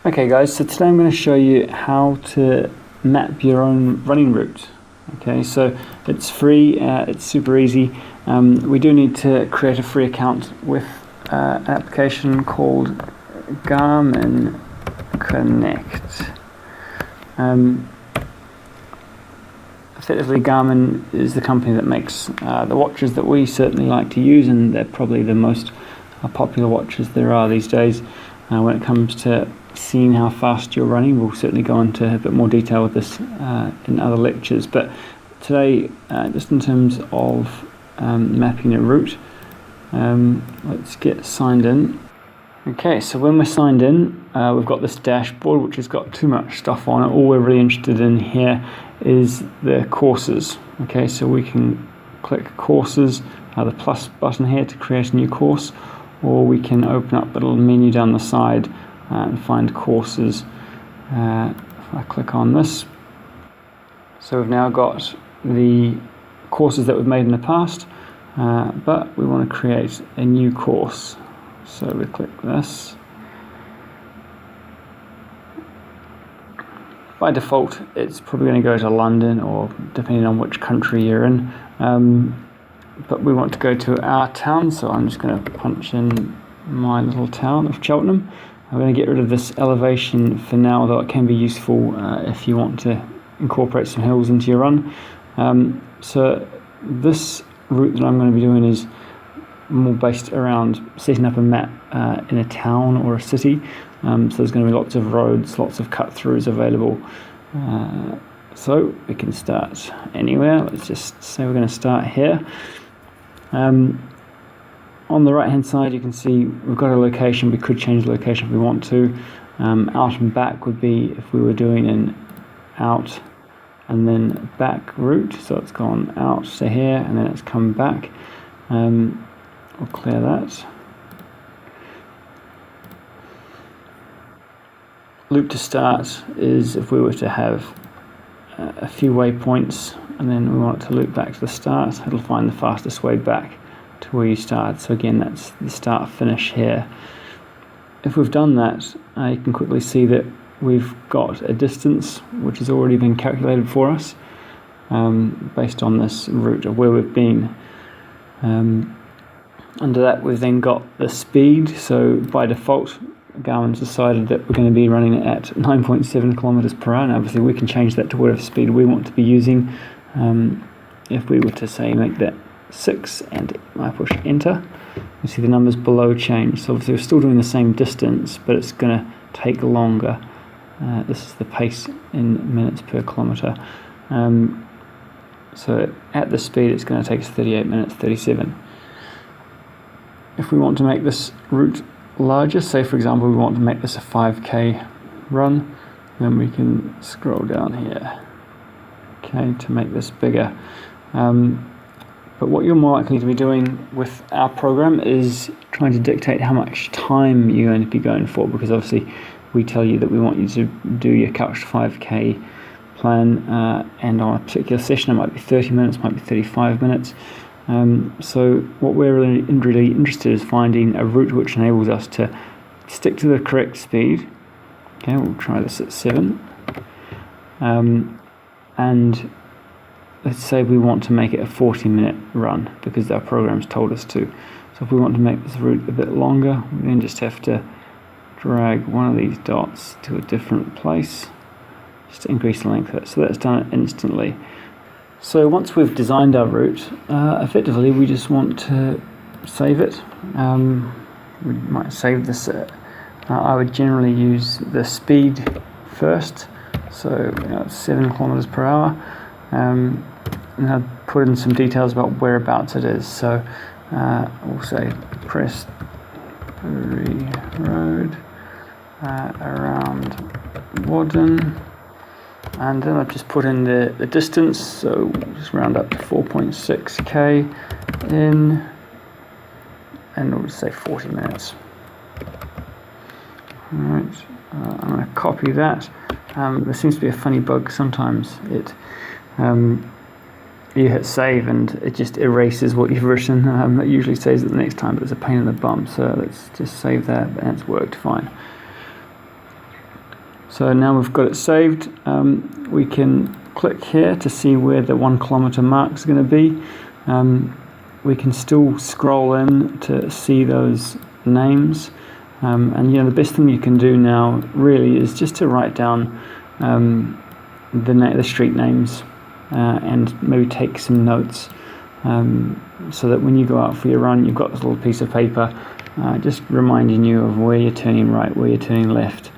Okay guys, so today I'm going to show you how to map your own running route. Okay, so it's free, it's super easy. We do need to create a free account with an application called Garmin Connect. Effectively, Garmin is the company that makes the watches that we certainly like to use, and they're probably the most popular watches there are these days. When it comes to seeing how fast you're running, we'll certainly go into a bit more detail with this in other lectures. But today, just in terms of mapping a route, let's get signed in. Okay, so when we're signed in, we've got this dashboard which has got too much stuff on it. All we're really interested in here is the courses. Okay, so we can click courses, the plus button here to create a new course, or we can open up a little menu down the side and find courses. If I click on this, so we've now got the courses that we've made in the past, but we want to create a new course. So we click this. By default, it's probably going to go to London, or depending on which country you're in. But we want to go to our town, so I'm just going to punch in my little town of Cheltenham. I'm going to get rid of this elevation for now, though it can be useful if you want to incorporate some hills into your run. So this route that I'm going to be doing is more based around setting up a map in a town or a city. So there's going to be lots of roads, lots of cut-throughs available. So we can start anywhere. Let's just say we're going to start here. On the right hand side you can see we've got a location. We could change the location if we want to. Out and back would be if we were doing an out and then back route. So it's gone out to here and then it's come back. We'll clear that. Loop to start is if we were to have a few waypoints and then we want it to loop back to the start, it'll find the fastest way back to where you started. So again, that's the start finish here. If we've done that, you can quickly see that we've got a distance which has already been calculated for us based on this route of where we've been. Under that we've then got the speed. So by default Garmin's decided that we're going to be running at 9.7 kilometers per hour. Now obviously we can change that to whatever speed we want to be using. If we were to say make that 6 and I push enter, you see the numbers below change. So obviously we're still doing the same distance, but it's going to take longer. This is the pace in minutes per kilometer. So at this speed it's going to take us 38 minutes 37. If we want to make this route larger, say for example we want to make this a 5k run, then we can scroll down here, okay, to make this bigger. But what you're more likely to be doing with our program is trying to dictate how much time you're going to be going for, because obviously we tell you that we want you to do your Couch to 5k plan, and on a particular session it might be 30 minutes, might be 35 minutes. So what we're really interested in is finding a route which enables us to stick to the correct speed. Okay, we'll try this at 7. And let's say we want to make it a 40-minute run because our program's told us to. So if we want to make this route a bit longer, we then just have to drag one of these dots to a different place just to increase the length of it. So that's done instantly. So once we've designed our route, effectively we just want to save it. We might save this. I would generally use the speed first, so it's 7 kilometers per hour, and I'll put in some details about whereabouts it is. So we'll say Prestbury Road, around Wadden. And then I've just put in the distance, so just round up to 4.6k in, and we'll just say 40 minutes. Alright, I'm going to copy that. There seems to be a funny bug sometimes. You hit save and it just erases what you've written. It usually saves it the next time, but it's a pain in the bum, so let's just save that, and it's worked fine. So now we've got it saved, we can click here to see where the 1 kilometer mark is going to be. We can still scroll in to see those names, and the best thing you can do now really is just to write down the street names, and maybe take some notes, so that when you go out for your run, you've got this little piece of paper just reminding you of where you're turning right, where you're turning left,